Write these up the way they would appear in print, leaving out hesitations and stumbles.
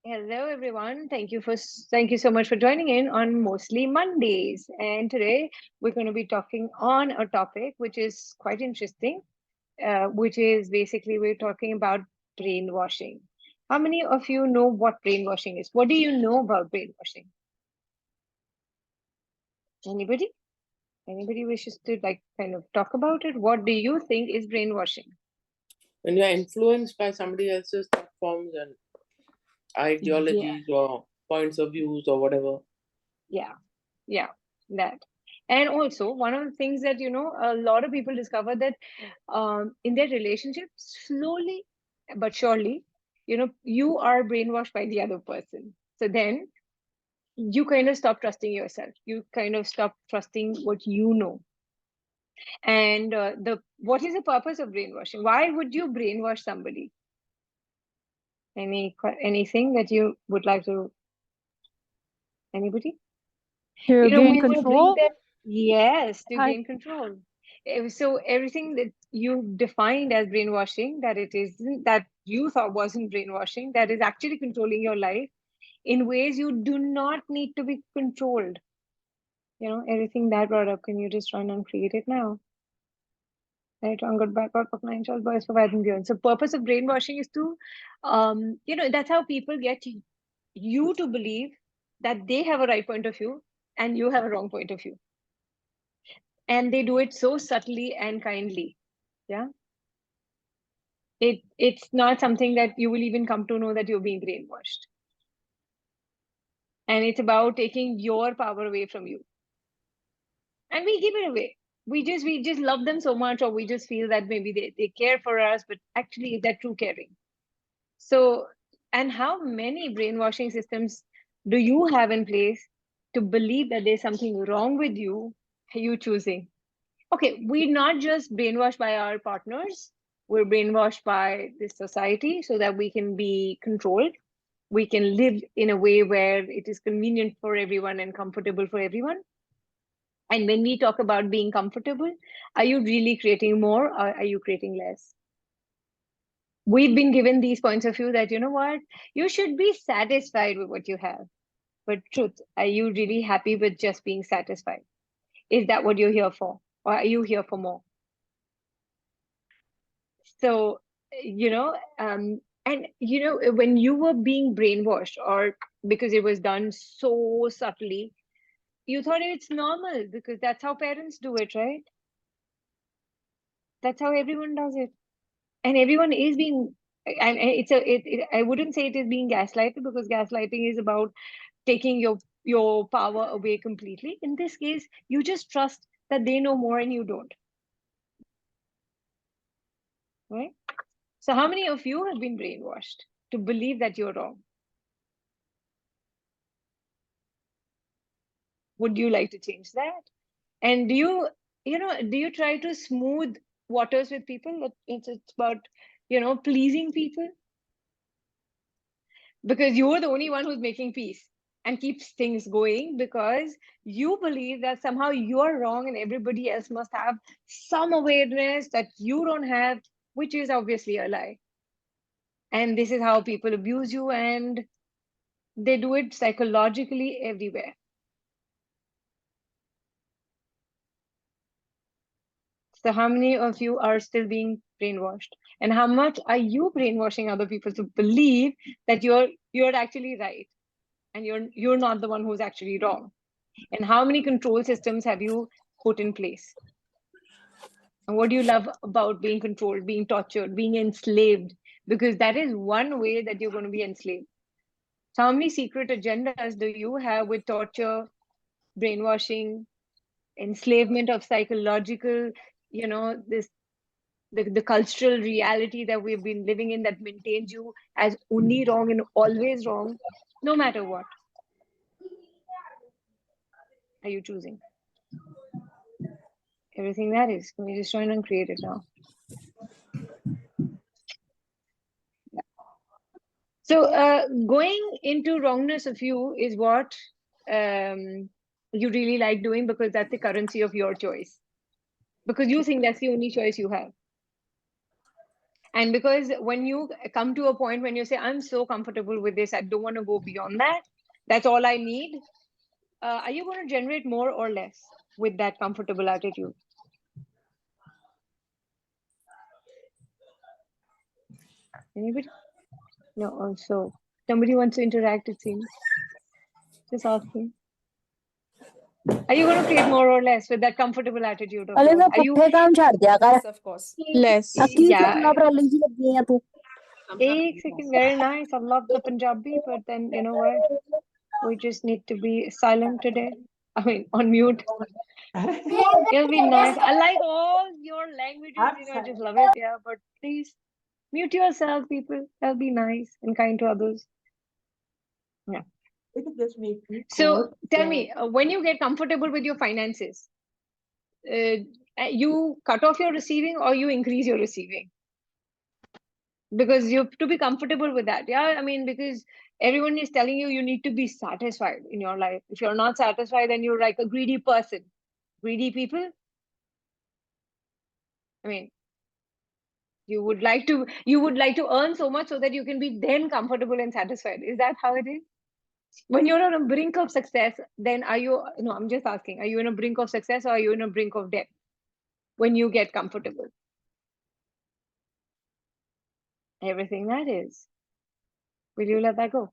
Hello, everyone. Thank you so much for joining in on Mostly Mondays. And today we're going to be talking on a topic which is quite interesting, which is basically we're talking about brainwashing. How many of you know what brainwashing is? What do you know about brainwashing? Anybody? Anybody wishes to kind of talk about it? What do you think is brainwashing? When you're influenced by somebody else's platforms and Yeah, ideologies or points of views or whatever. yeah, yeah, that. And also, one of the things that, a lot of people discover that in their relationship, slowly but surely, you are brainwashed by the other person. So then you kind of stop trusting yourself. You kind of stop trusting what you know. And the what is the purpose of brainwashing? Why would you brainwash somebody? Anything that you would like to? Anybody? To gain We will bring control? them. Yes, to Hi. gain control. So everything that you defined as brainwashing, that it isn't, that you thought wasn't brainwashing, that is actually controlling your life in ways you do not need to be controlled. Everything that brought up, can you just run and create it now? Right, on good backward for financial boys providing beyond. So purpose of brainwashing is to, that's how people get you to believe that they have a right point of view and you have a wrong point of view. And they do it so subtly and kindly. Yeah. It's not something that you will even come to know that you're being brainwashed. And it's about taking your power away from you. And we give it away. We just love them so much, or we just feel that maybe they care for us, but actually is that true caring? So, and how many brainwashing systems do you have in place to believe that there's something wrong with you, you choosing? Okay, we're not just brainwashed by our partners, we're brainwashed by this society so that we can be controlled. We can live in a way where it is convenient for everyone and comfortable for everyone. And when we talk about being comfortable, are you really creating more or are you creating less? We've been given these points of view that, you know what, you should be satisfied with what you have. But truth, are you really happy with just being satisfied? Is that what you're here for? Or are you here for more? So, when you were being brainwashed, or because it was done so subtly, you thought it's normal because that's how parents do it, right? That's how everyone does it. And everyone is being, and I wouldn't say it is being gaslighted, because gaslighting is about taking your power away completely. In this case, you just trust that they know more and you don't, right? So how many of you have been brainwashed to believe that you're wrong? Would you like to change that? And do you try to smooth waters with people? That it's about, pleasing people, because you're the only one who's making peace and keeps things going, because you believe that somehow you're wrong and everybody else must have some awareness that you don't have, which is obviously a lie. And this is how people abuse you, and they do it psychologically everywhere. So how many of you are still being brainwashed? And how much are you brainwashing other people to believe that you're actually right and you're not the one who's actually wrong? And how many control systems have you put in place? And what do you love about being controlled, being tortured, being enslaved? Because that is one way that you're going to be enslaved. So how many secret agendas do you have with torture, brainwashing, enslavement of psychological, this the cultural reality that we've been living in, that maintains you as only wrong and always wrong, no matter what are you choosing? Everything that is. Can we just join and create it now? Yeah. So going into wrongness of you is what you really like doing, because that's the currency of your choice, because you think that's the only choice you have. And because when you come to a point when you say, I'm so comfortable with this, I don't want to go beyond that, that's all I need, are you going to generate more or less with that comfortable attitude? Anybody? No. Also, somebody wants to interact, it seems. Just asking. Are you going to create more or less with that comfortable attitude of ਅਲੇ yours? ਤਾਂ Are you? ਪੁੱਠੇ ਕੰਮ ਛੱਡ ਦਿਆ ਕਰ Yes, of course. Less. ਆ ਕੀ Yeah. ਕਰਨਾ ਪਰਾਲੀ ਜੀ ਲੱਗੀ ਆ ਤੂੰ Ek second, very nice. I love the Punjabi, but then you know what? We just need to be silent today. I mean, on mute. It'll be nice. I like all your languages, I just love it. Yeah, but please mute yourself, people. That'll be nice and kind to others. Yeah. So tell me, when you get comfortable with your finances, you cut off your receiving or you increase your receiving? Because you have to be comfortable with that. Yeah, I mean, because everyone is telling you need to be satisfied in your life. If you're not satisfied, then you're like a greedy person. Greedy people, I mean, you would like to earn so much so that you can be then comfortable and satisfied. Is that how it is? When you're on a brink of success, then are you, no, I'm just asking, are you in a brink of success or are you in a brink of death when you get comfortable? Everything that is. Will you let that go?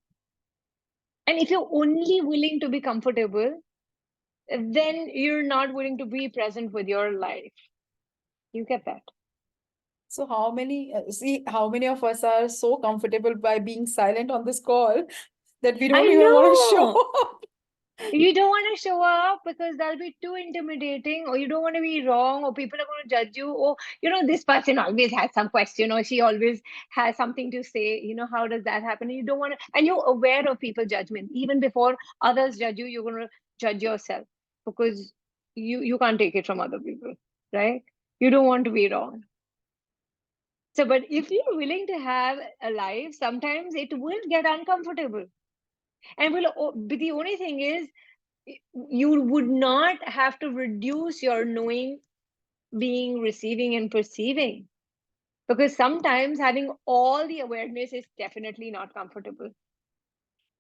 And if you're only willing to be comfortable, then you're not willing to be present with your life. You get that? So how many of us are so comfortable by being silent on this call that we don't I even want to show know. up? You don't want to show up because that'll be too intimidating, or you don't want to be wrong, or people are going to judge you, or this person always has some question, or she always has something to say. How does that happen? And you don't want to, and you're aware of people's judgment. Even before others judge you, you're going to judge yourself because you can't take it from other people, right? You don't want to be wrong. So, but if you're willing to have a life, sometimes it will get uncomfortable. And but the only thing is, you would not have to reduce your knowing, being, receiving, and perceiving. Because sometimes having all the awareness is definitely not comfortable.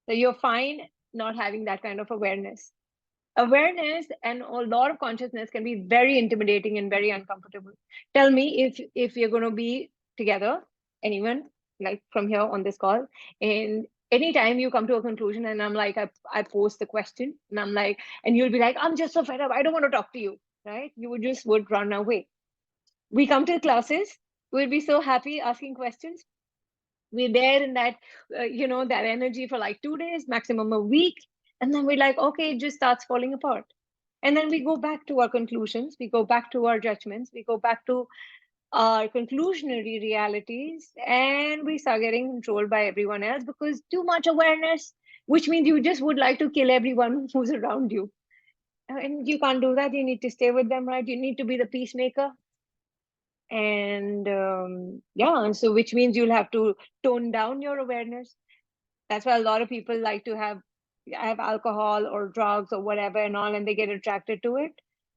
So you're fine not having that kind of awareness. Awareness and a lot of consciousness can be very intimidating and very uncomfortable. Tell me if you're going to be together, anyone like from here on this call, and anytime you come to a conclusion and I'm like, I pose the question and I'm like, and you'll be like, I'm just so fed up, I don't want to talk to you, right? You would run away. We come to classes, we'll be so happy asking questions. We're there in that that energy for like 2 days, maximum a week, and then we're like, okay, it just starts falling apart. And then we go back to our conclusions, we go back to our judgments, we go back to our conclusionary realities, and we start getting controlled by everyone else because too much awareness, which means you just would like to kill everyone who's around you. And you can't do that. You need to stay with them, right? You need to be the peacemaker. And yeah, and so which means you'll have to tone down your awareness. That's why a lot of people like to have alcohol or drugs or whatever and all, and they get attracted to it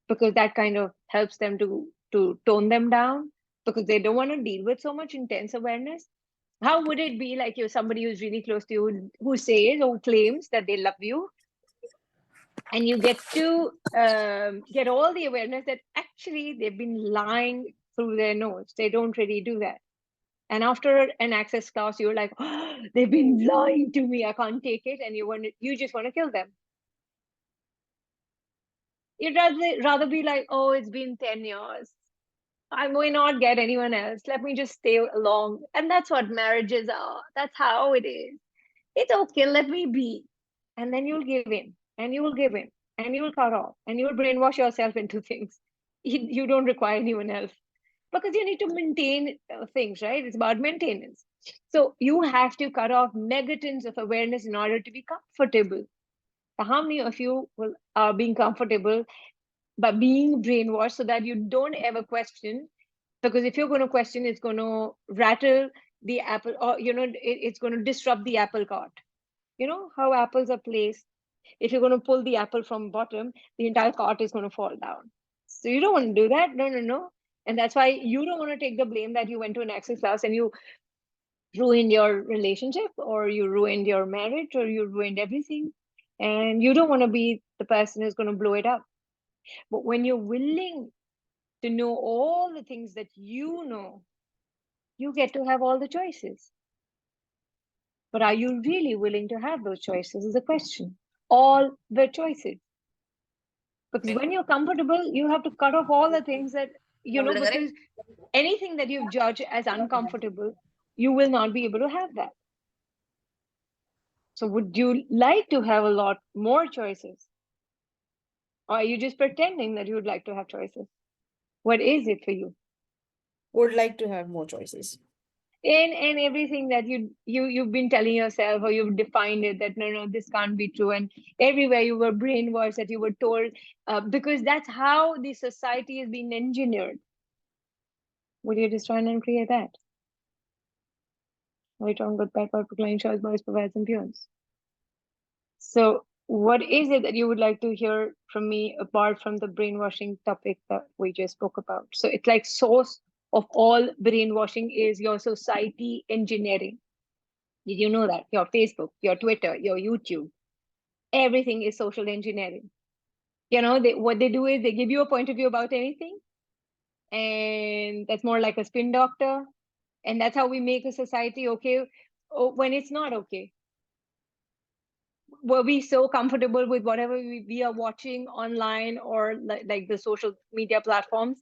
because that kind of helps them to tone them down because they don't want to deal with so much intense awareness. How would it be like you somebody who's really close to you who says or claims that they love you, and you get to get all the awareness that actually they've been lying through their nose. They don't really do that. And after an access class, you're like, oh, they've been lying to me. I can't take it. And you just want to kill them. You'd rather be like, oh, it's been 10 years. I may not get anyone else. Let me just stay along. And that's what marriages are. That's how it is. It's okay. Let me be. And then you'll give in and you will give in and you will cut off and you will brainwash yourself into things. You don't require anyone else because you need to maintain things, right? It's about maintenance. So you have to cut off megatons of awareness in order to be comfortable. So how many of you are being comfortable by being brainwashed so that you don't ever question? Because if you're going to question, it's going to rattle the apple, or it's going to disrupt the apple cart. You know how apples are placed. If you're going to pull the apple from bottom, the entire cart is going to fall down. So you don't want to do that. No. And that's why you don't want to take the blame that you went to an access class and you ruined your relationship, or you ruined your marriage, or you ruined everything. And you don't want to be the person who's going to blow it up. But when you're willing to know all the things that you know, you get to have all the choices. But are you really willing to have those choices is the question. All the choices. Because when you're comfortable, you have to cut off all the things that, because anything that you judge as uncomfortable, you will not be able to have that. So would you like to have a lot more choices? Or are you just pretending that you would like to have choices? What is it for you? Would like to have more choices. In everything that you've been telling yourself, or you've defined it that no, this can't be true, and everywhere you were brainwashed, that you were told, because that's how the society has been engineered. Would you just try and create that? Right, wrong, good, bad, perfect, line, choice, boys, provides, and peons. So what is it that you would like to hear from me apart from the brainwashing topic that we just spoke about? So it's like source of all brainwashing is your society engineering. Did you know that? Your Facebook, your Twitter, your YouTube, everything is social engineering. What they do is they give you a point of view about anything, and that's more like a spin doctor. And that's how we make a society okay when it's not okay. Were we so comfortable with whatever we are watching online, or like the social media platforms?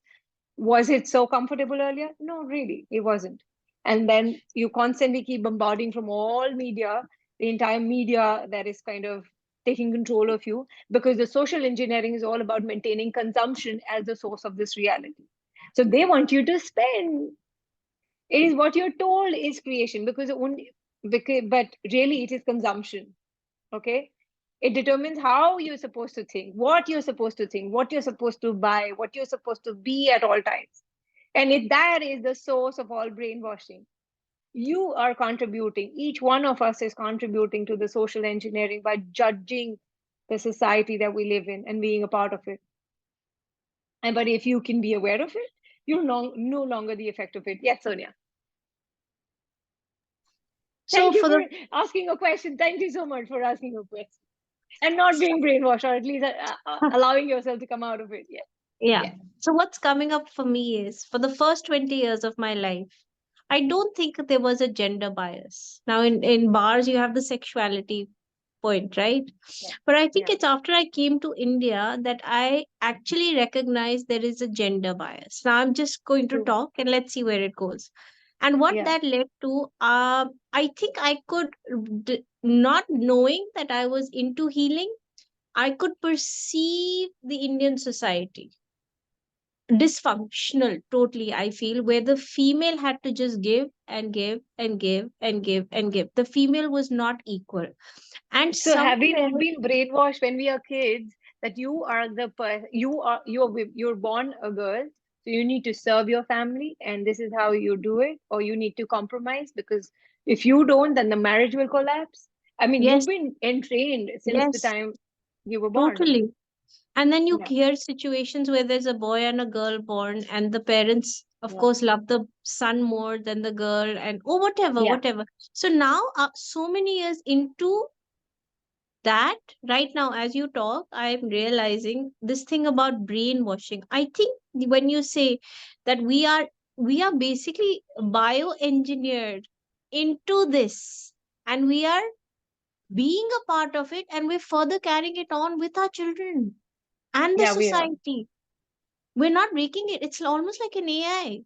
Was it so comfortable earlier? No, really, it wasn't. And then you constantly keep bombarding from all media, the entire media that is kind of taking control of you, because the social engineering is all about maintaining consumption as the source of this reality. So they want you to spend. It is what you're told is creation, but really it is consumption. Okay, it determines how you're supposed to think, what you're supposed to think, what you're supposed to buy, what you're supposed to be at all times. And if that is the source of all brainwashing, you are contributing, each one of us is contributing to the social engineering by judging the society that we live in and being a part of it. And but if you can be aware of it, you're no longer the effect of it. Yes, Sonia. So Thank you for for the asking a question. Thank you so much for asking a question. And not being brainwashed, or at least allowing yourself to come out of it. Yeah. yeah. Yeah. So what's coming up for me is for the first 20 years of my life, I don't think there was a gender bias. Now in bars you have the sexuality point, right? Yeah. But I think Yeah. it's after I came to India that I actually recognize there is a gender bias. Now I'm just going to True. talk and let's see where it goes. And what Yeah. that led to, I think I could, not knowing that I was into healing, I could perceive the Indian society dysfunctional totally. I feel where the female had to just give and give and give and give and give. The female was not equal. And So have we somewhere, not been brainwashed when we are kids that you are you're born a girl, so you need to serve your family, and this is how you do it, or you need to compromise, because if you don't, then the marriage will collapse. I mean, you've yes, been entrained since the yes, time you were born. totally. And then you Yeah. hear situations where there's a boy and a girl born, and the parents, of Yeah. course, love the son more than the girl, and oh, whatever, Yeah. whatever. So now, so many years into that, right now, as you talk, I'm realizing this thing about brainwashing. I think when you say that we are basically bioengineered into this, and we are being a part of it, and we're further carrying it on with our children and the Yeah, we are. society. We're not breaking it. It's almost like an AI,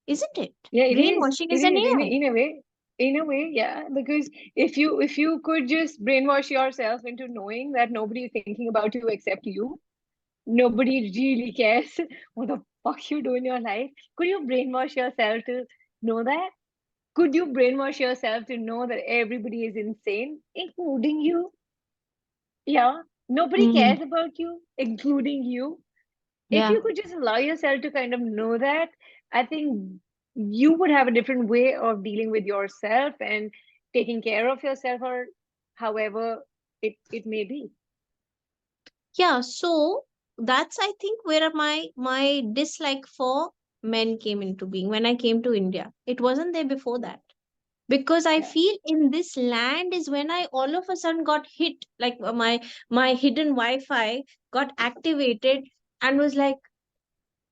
isn't it? Yeah, it is. Brainwashing It is an is AI. in a way. In a way, yeah. Because if you could just brainwash yourself into knowing that nobody is thinking about you except you, nobody really cares what the fuck you do in your life. Could you brainwash yourself to know that? Could you brainwash yourself to know that everybody is insane, including you? Yeah. Nobody Mm, cares about you, including you. If yeah. you could just allow yourself to kind of know that, I think you would have a different way of dealing with yourself and taking care of yourself, or however it may be. Yeah, so that's I think where my dislike for men came into being when I came to India. It wasn't there before that. Because I Yeah. feel in this land is when I all of a sudden got hit, like my hidden Wi-Fi got activated and was like,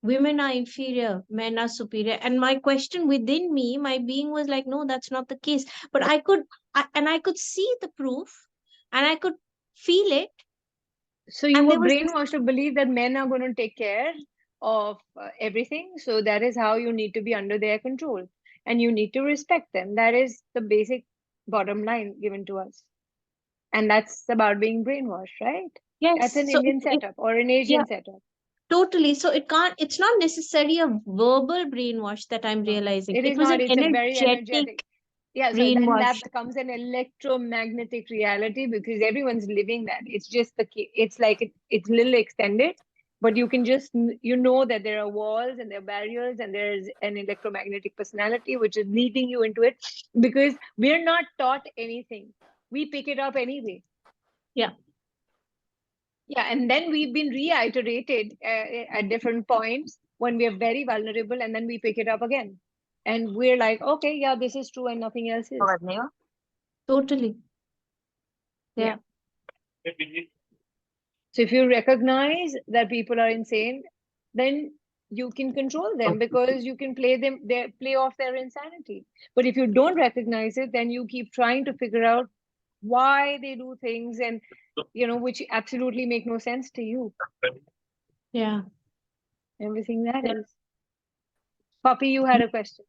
women are inferior, men are superior. And my question within me, my being was like, no, that's not the case. But I could see the proof and I could feel it. So you And were there was this, brainwashed to believe that men are going to take care of everything. So that is how you need to be under their control and you need to respect them. That is the basic bottom line given to us. And that's about being brainwashed, right? That's yes. an So Indian setup or an yeah, Asian setup. totally. So it's not necessarily a verbal brainwash that I'm No, realizing. it It is was not. an It's a very energetic. energetic Yeah, so then that brainwash. becomes an electromagnetic reality because everyone's living that. It's just it's like it's little extended, but you can just you know that there are walls and there are barriers and there's an electromagnetic personality which is leading you into it because we're not taught anything. We pick it up anyway. Yeah. Yeah, and then we've been reiterated at different points when we are very vulnerable, and then we pick it up again. And we're like, okay, yeah, this is true, and nothing else is. Totally. Yeah. Yeah. So if you recognize that people are insane, then you can control them because you can play off their insanity. But if you don't recognize it, then you keep trying to figure out why they do things and which absolutely make no sense to you. Yeah. Everything that Yeah. is. Puppy, you had a question.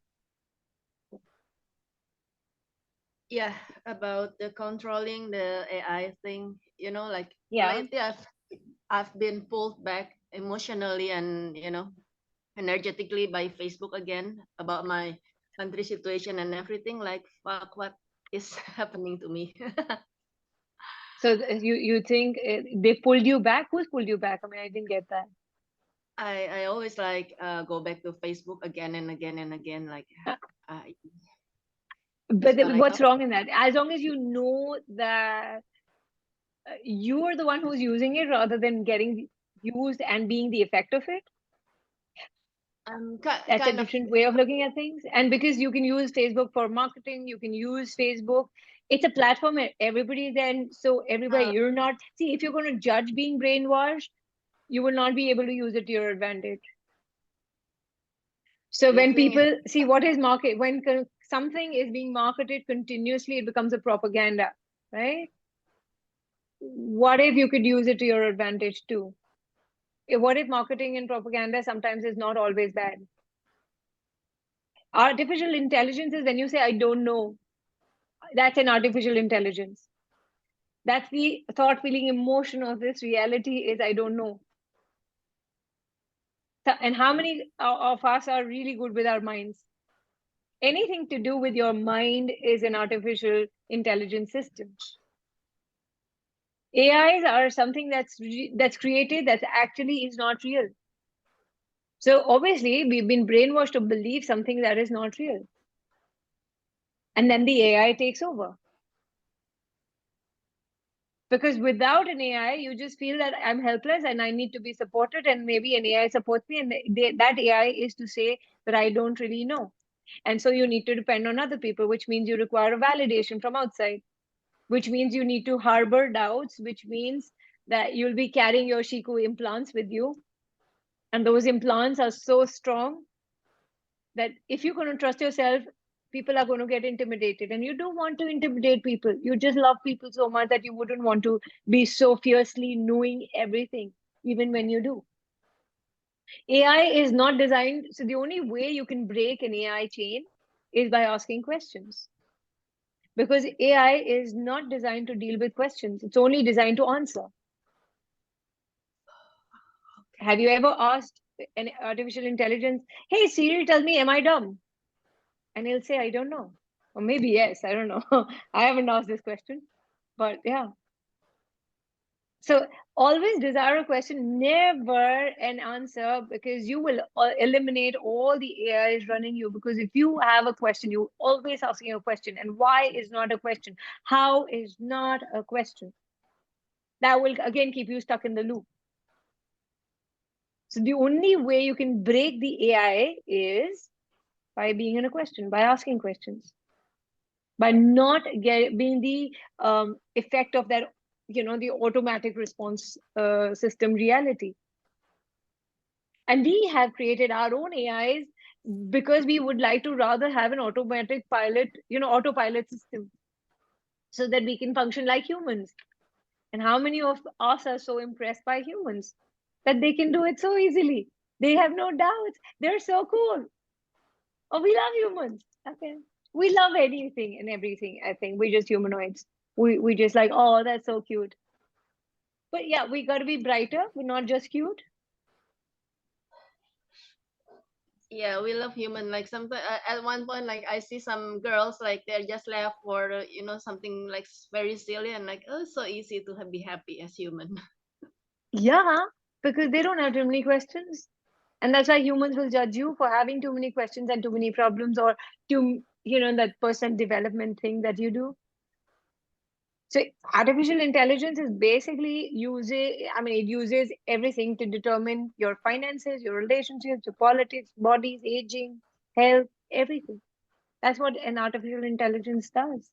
Yeah, about the controlling the AI thing, like Yeah. lately I've been pulled back emotionally and energetically by Facebook again about my country situation and everything. Like, fuck, what is happening to me? So you think they pulled you back? Who's pulled you back? I mean, I didn't get that. I always like go back to Facebook again and again and again. Like, Uh, uh, But like, what's oh, wrong in that? As long as you know that you are the one who's using it rather than getting used and being the effect of it. That's a kind of, different way of looking at things. And because you can use Facebook for marketing, you can use Facebook. It's a platform where everybody then, so everybody, uh, you're not, see, if you're going to judge being brainwashed, you will not be able to use it to your advantage. So the when thing is, people see what is market, when something is being marketed continuously, it becomes a propaganda, right? What if you could use it to your advantage too? What if marketing and propaganda sometimes is not always bad? Artificial intelligence is when you say, I don't know. That's an artificial intelligence. That's the thought, feeling, emotion of this reality is, I don't know. And how many of us are really good with our minds? Anything to do with your mind is an artificial intelligence system. AIs are something that's created that actually is not real. So obviously we've been brainwashed to believe something that is not real. And then the AI takes over. Because without an AI, you just feel that I'm helpless and I need to be supported, and maybe an AI supports me, and that AI is to say that I don't really know. And so you need to depend on other people, which means you require a validation from outside, which means you need to harbor doubts, which means that you'll be carrying your Shiku implants with you. And those implants are so strong that if you're going to trust yourself, people are going to get intimidated. And you don't want to intimidate people. You just love people so much that you wouldn't want to be so fiercely knowing everything, even when you do. AI is not designed. So the only way you can break an AI chain is by asking questions. Because AI is not designed to deal with questions. It's only designed to answer. Have you ever asked an artificial intelligence, hey, Siri, tell me, am I dumb? And he'll say, I don't know. Or maybe yes, I don't know. I haven't asked this question. But yeah. So always desire a question, never an answer, because you will eliminate all the AIs running you. Because if you have a question, you always asking a question. And why is not a question? How is not a question? That will again keep you stuck in the loop. So the only way you can break the AI is by being in a question, by asking questions, by not being the effect of that, the automatic response system reality. And we have created our own AIs because we would like to rather have an automatic pilot, autopilot system, so that we can function like humans. And how many of us are so impressed by humans that they can do it so easily? They have no doubts. They're so cool. Oh, we love humans. Okay. We love anything and everything, I think. We're just humanoids. We just like, oh, that's so cute. But yeah, we got to be brighter. We're not just cute. Yeah, we love human. Like sometimes at one point, like I see some girls like they're just left for something like very silly and like, oh, it's so easy to be happy as human. Yeah, because they don't have too many questions. And that's why humans will judge you for having too many questions and too many problems, or that personal development thing that you do. So artificial intelligence is basically it uses everything to determine your finances, your relationships, your politics, bodies, aging, health, everything. That's what an artificial intelligence does.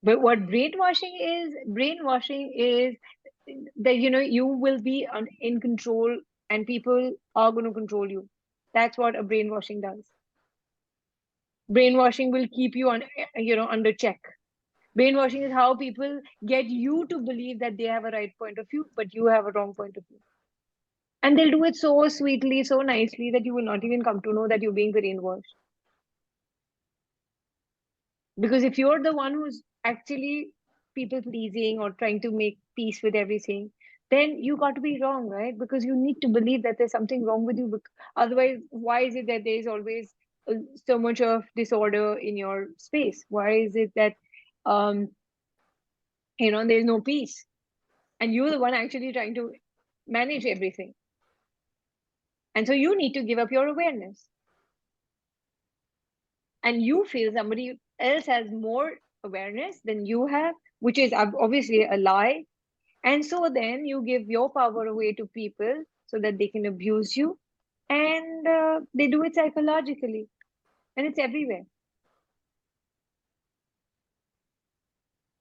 But what brainwashing is that, you will be in control and people are going to control you. That's what a brainwashing does. Brainwashing will keep you under check. Brainwashing is how people get you to believe that they have a right point of view, but you have a wrong point of view. And they'll do it so sweetly, so nicely that you will not even come to know that you're being brainwashed. Because if you're the one who's actually people pleasing or trying to make peace with everything, then you got to be wrong, right? Because you need to believe that there's something wrong with you. Otherwise, why is it that there's always so much of disorder in your space? Why is it that um, there's no peace? And you're the one actually trying to manage everything. And so you need to give up your awareness. And you feel somebody else has more awareness than you have, which is obviously a lie. And so then you give your power away to people so that they can abuse you. And they do it psychologically. And it's everywhere.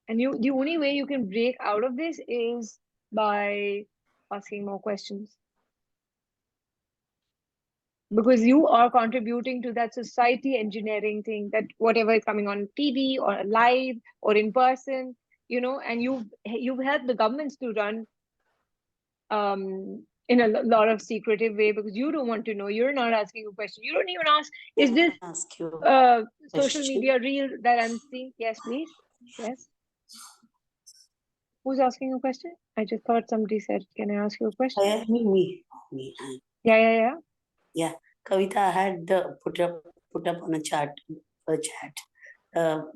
And the only way you can break out of this is by asking more questions. Because you are contributing to that society engineering thing, that whatever is coming on TV or live or in person, and you've helped the governments to run in a lot of secretive way, because you don't want to know. You're not asking a question. You don't even ask, is Can this I ask you social question? media real that I'm seeing? Yes, please. Yes. Who's asking a question? I just thought somebody said, can I ask you a question? Me. Yeah. Yeah, Kavita, I had put up on a chat.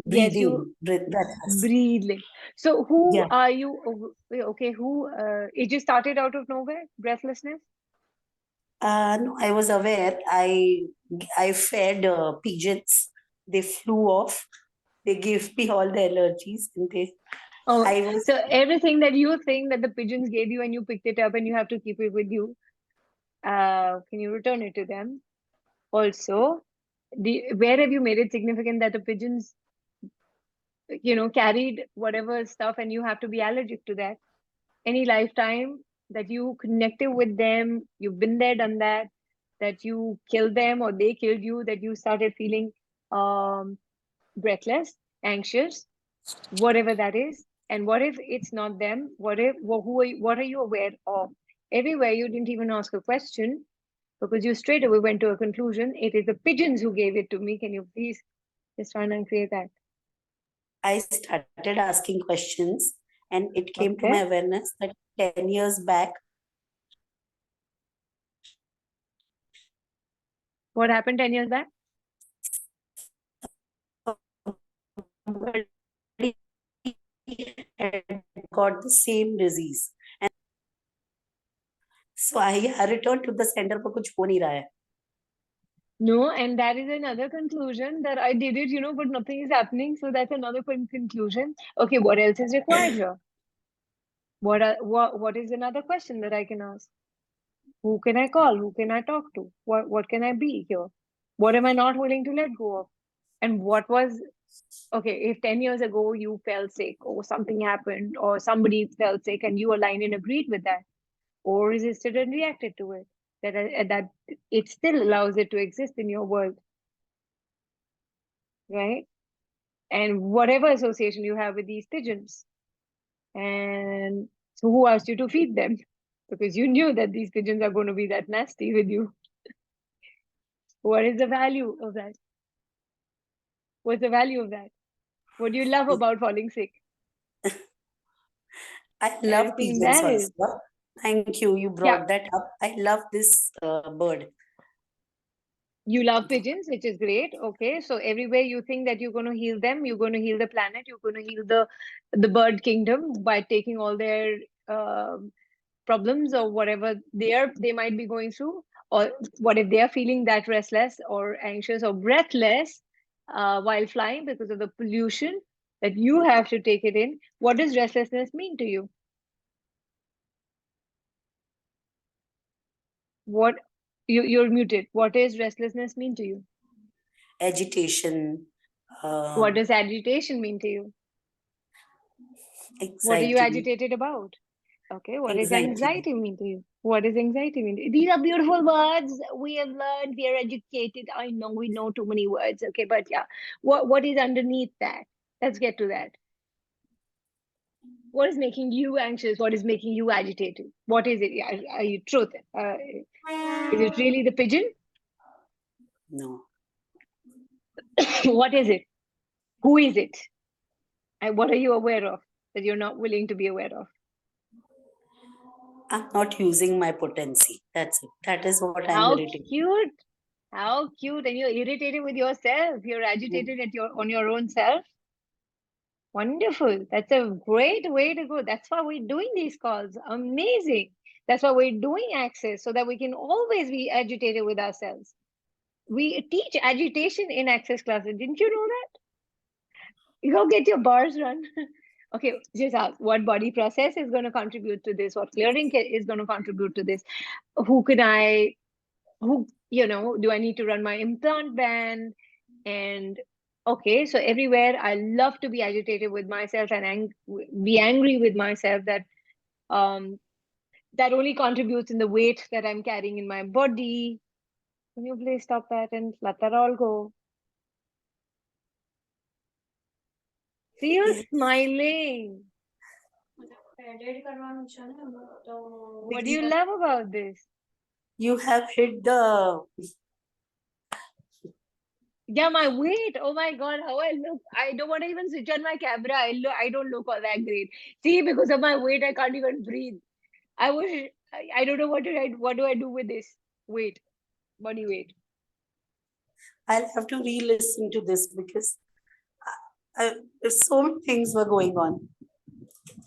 Yes, you breathless. breathing. So who Yeah. are you? Okay, who? It just started out of nowhere. Breathlessness. No, I was aware. I fed pigeons. They flew off. They gave me all the allergies, and Oh, I was so everything that you think that the pigeons gave you and you picked it up and you have to keep it with you, can you return it to them? Also, where have you made it significant that the pigeons, carried whatever stuff and you have to be allergic to that? Any lifetime that you connected with them, you've been there, done that you killed them or they killed you, that you started feeling breathless, anxious, whatever that is. And what if it's not them? What are you aware of? Everywhere you didn't even ask a question, because you straight away went to a conclusion. It is the pigeons who gave it to me. Can you please just try and create that? I started asking questions, and it came to my Okay. awareness that 10 years back, What happened 10 years back? somebody had got the same disease. And so I returned to the center, पर कुछ हो नहीं रहा है. No, and that is another conclusion, that I did it, but nothing is happening. So that's another conclusion. Okay, what else is required here? What is another question that I can ask? Who can I call? Who can I talk to? What can I be here? What am I not willing to let go of? And what was okay, if 10 years ago you felt sick or something happened or somebody felt sick and you aligned and agreed with that or resisted and reacted to it, that it still allows it to exist in your world, right? And whatever association you have with these pigeons. And so who asked you to feed them? Because you knew that these pigeons are going to be that nasty with you. What is the value of that? What's the value of that? What do you love about falling sick? I love Everything pigeons, that is. Valsa. Thank you. You Yeah, brought that up. I love this bird. you love pigeons, which is great. Okay, so everywhere you think that you're going to heal them, you're going to heal the planet, you're going to heal the bird kingdom by taking all their problems or whatever they might be going through, or what if they are feeling that restless or anxious or breathless while flying because of the pollution that you have to take it in. What does restlessness mean to you? What you're muted. What does restlessness mean to you? Agitation, What does agitation mean to you? What are you anxiety, agitated about? Okay, what does anxiety. anxiety mean to you? What does anxiety mean to you? These are beautiful words. We have learned, we are educated. I know we know too many words. Okay, but yeah, what is underneath that? Let's get to that. What is making you anxious? What is making you agitated? What is it? Are you truth? Is it really the pigeon? No. What is it? Who is it? And what are you aware of that you're not willing to be aware of? I'm not using my potency. That's it. That is what I'm How irritated. cute! How cute! And you're irritated with yourself. You're agitated at on your own self. Wonderful. That's a great way to go. That's why we're doing these calls. Amazing. That's why we're doing Access, so that we can always be agitated with ourselves. We teach agitation in Access classes. Didn't you know that? You go get your bars run. Okay, just ask what body process is going to contribute to this, what clearing is going to contribute to this. Who can I, who, do I need to run my implant ban? And okay, so everywhere I love to be agitated with myself and be angry with myself that that only contributes in the weight that I'm carrying in my body. Can you please stop that and let that all go? See you smiling. What do you love about this? You have hit the. Yeah, my weight. Oh my God, how I look. I don't want to even switch on my camera. I don't look all that great. See, because of my weight, I can't even breathe. I don't know what do I do with this weight, body weight. I'll have to re-listen to this because so many things were going on.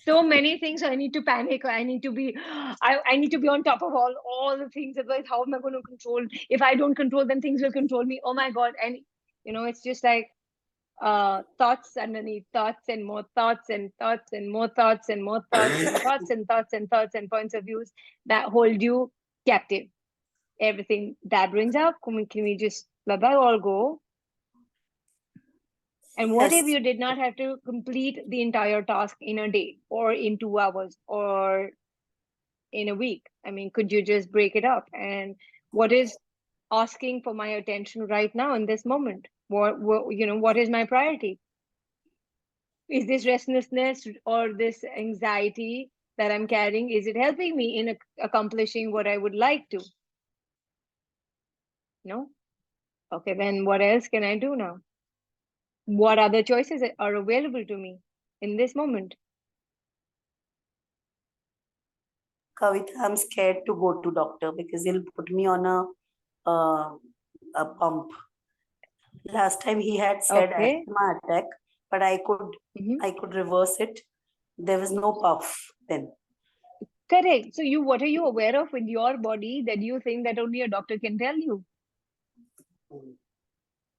So many things. I need to panic. I need to be I need to be on top of all the things. Otherwise, how am I going to control? If I don't control them, things will control me. Oh my God. And it's just like thoughts underneath thoughts and more thoughts and thoughts and more thoughts and more thoughts and thoughts and thoughts and thoughts and points of views that hold you captive. Everything that brings up, can we just let that all go? And what if Yes. you did not have to complete the entire task in a day or in 2 hours or in a week? I mean, could you just break it up? And what is asking for my attention right now in this moment? What is my priority? Is this restlessness or this anxiety that I'm carrying, is it helping me in accomplishing what I would like to? No? Okay, then what else can I do now? What other choices are available to me in this moment? Kavita, I'm scared to go to doctor because he'll put me on a pump. Last time he had said Okay. asthma attack, but I Mhm. could reverse it. There was no puff then. Correct. So what are you aware of with your body that you think that only a doctor can tell you?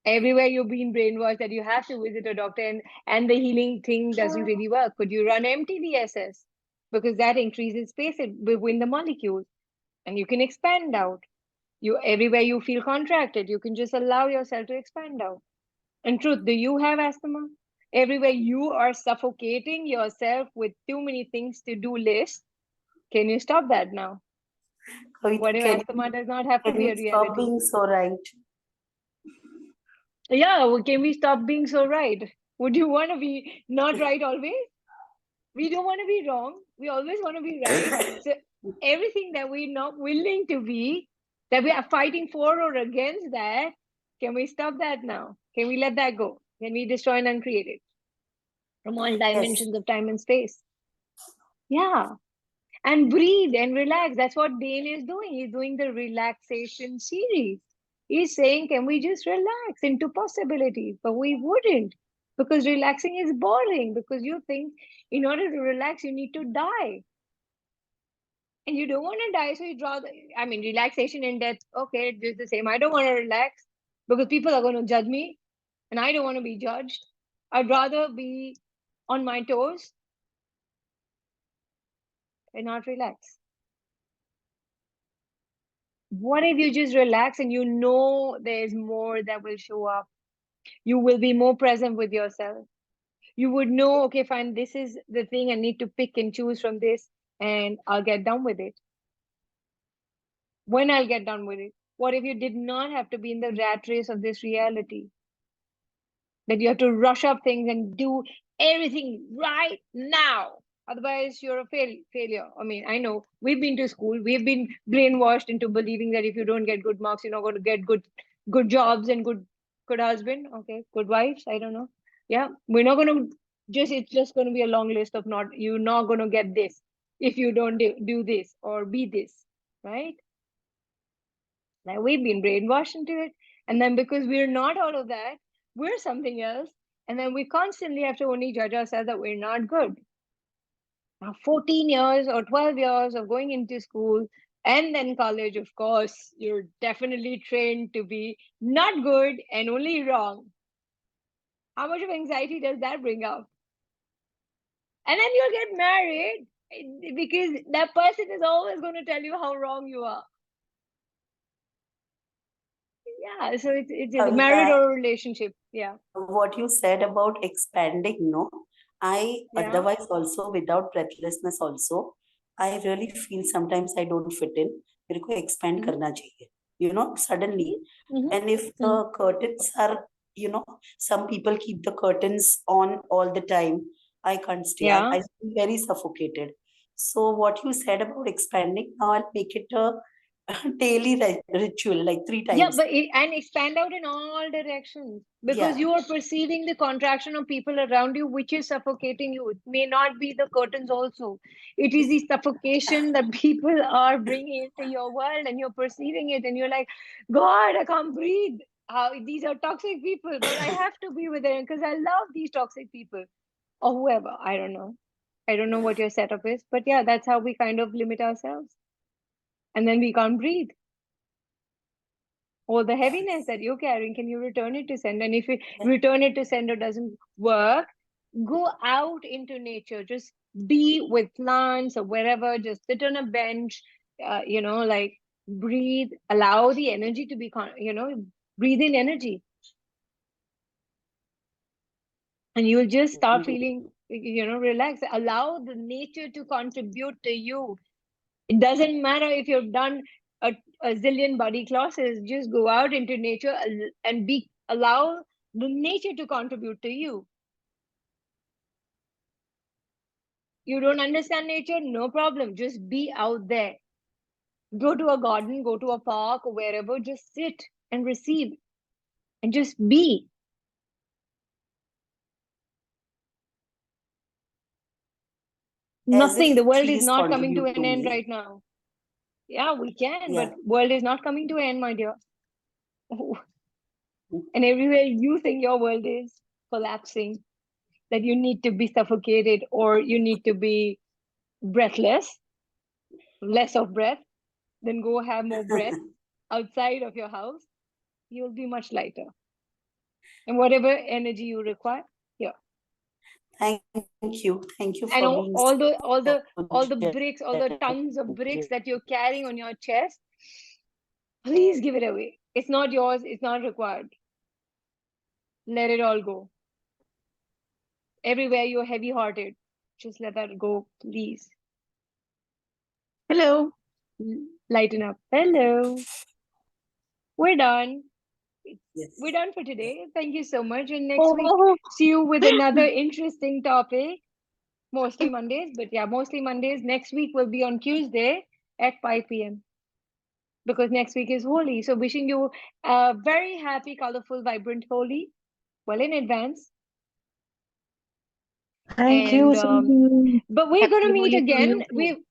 Everywhere you've been brainwashed that you have to visit a doctor and the healing thing doesn't really work. Could you run MTDSS? because that increases space between the molecules, and you can expand out. You everywhere you feel contracted, you can just allow yourself to expand out. And truth, do you have asthma? Everywhere you are suffocating yourself with too many things to do list. Can you stop that now? Kavita, What if asthma does not have to can be you a stop reality? being so right? Yeah, well, can we stop being so right? Would you want to be not right always? We don't want to be wrong. We always want to be right. So everything that we're not willing to be, that we are fighting for or against that, can we stop that now? Can we let that go? Can we destroy and uncreate it from all Yes. dimensions of time and space? Yeah. And breathe and relax. That's what Dane is doing. He's doing the relaxation series. He's saying, can we just relax into possibilities? But we wouldn't, because relaxing is boring, because you think in order to relax, you need to die. And you don't want to die, so you draw I mean, relaxation and death, okay, it's just the same. I don't want to relax because people are going to judge me, and I don't want to be judged. I'd rather be on my toes and not relax. What if you just relax and you know there's more that will show up? You will be more present with yourself. You would know, okay, fine, this is the thing I need to pick and choose from this, and I'll get done with it. When I'll get done with it. What if you did not have to be in the rat race of this reality? That you have to rush up things and do everything right now. Otherwise, you're a failure. I mean, I know we've been to school, we've been brainwashed into believing that if you don't get good marks, you're not going to get good jobs and good husband. Okay, good wives. I don't know. Yeah, we're not going to it's just going to be a long list of not you're not going to get this if you don't do this or be this, right? Like we've been brainwashed into it. And then because we're not all of that, we're something else. And then we constantly have to only judge ourselves that we're not good. Now, 14 years or 12 years of going into school and then college, of course, you're definitely trained to be not good and only wrong. How much of anxiety does that bring up? And then you'll get married because that person is always going to tell you how wrong you are. Yeah, so it's a married Kavita, or a relationship. Yeah. what you said about expanding, no, I Yeah. otherwise also without breathlessness also, I really feel sometimes I don't fit in. मेरे को expand Mhm. करना चाहिए, suddenly. Mhm. And if the curtains are, some people keep the curtains on all the time. I can't stay. Yeah. I feel very suffocated. So what you said about expanding, now I'll make it a daily ritual, like 3 Yeah, times. but and expand out in all directions because Yeah. you are perceiving the contraction of people around you, which is suffocating you. It may not be the curtains, also. It is the suffocation that people are bringing into your world, and you're perceiving it, and you're like, God, I can't breathe. These are toxic people, but I have to be with them because I love these toxic people or whoever. I don't know. I don't know what your setup is, but yeah, that's how we kind of limit ourselves. And then we can't breathe. Or the heaviness that you're carrying, can you return it to sender? And if you return it to sender doesn't work, go out into nature. Just be with plants or wherever. Just sit on a bench. Like breathe. Allow the energy to be. Breathe in energy, and you'll just start feeling. Relaxed. Allow the nature to contribute to you. It doesn't matter if you've done a zillion body classes, just go out into nature and allow the nature to contribute to you. You don't understand nature? No problem. Just be out there. Go to a garden, go to a park, or wherever, just sit and receive and just be. As Nothing. if The world is trees not coming to contribute an to end me. right now. Yeah, we can, but Yeah. world is not coming to an end, my dear. And everywhere you think your world is collapsing, that you need to be suffocated or you need to be breathless, less of breath, then go have more breath outside of your house. You'll be much lighter. And whatever energy you require, yeah. Thank you. Thank you And for being all the so bricks, all the tons of bricks that you're carrying on your chest, please give it away. It's not yours, it's not required. Let it all go. Everywhere you're heavy hearted, just let that go, please. Hello. Lighten up. Hello. We're done. Yes. We're done for today. Thank you so much. And next week, Oh, see you with another interesting topic. Mostly Mondays, but yeah, mostly Mondays. Next week will be on Tuesday at 5 p.m. because next week is Holi. So wishing you a very happy, colorful, vibrant Holi. Well, in advance. thank you. And Thank you. but we're Happy gonna meet Holi to again. you too.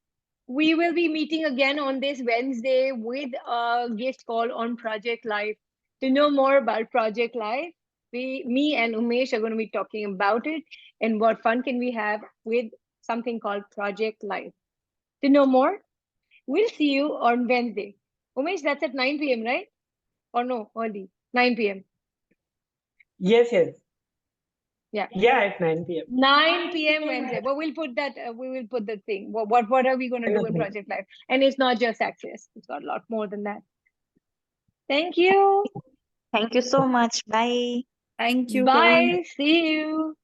We will be meeting again on this Wednesday with a guest call on Project Life. To know more about Project Life, me and Umesh are going to be talking about it and what fun can we have with something called Project Life. To know more, we'll see you on Wednesday. Umesh, that's at 9 p.m., right? Or no, early, 9 p.m. Yes, yes. Yeah. Yeah, at 9 p.m. 9 p.m. Wednesday. But we'll put that. We will put the thing. What are we going to do in Anything. Project Life? And it's not just access. It's got a lot more than that. Thank you. Thank you so much. Bye. Thank you. Bye. See you.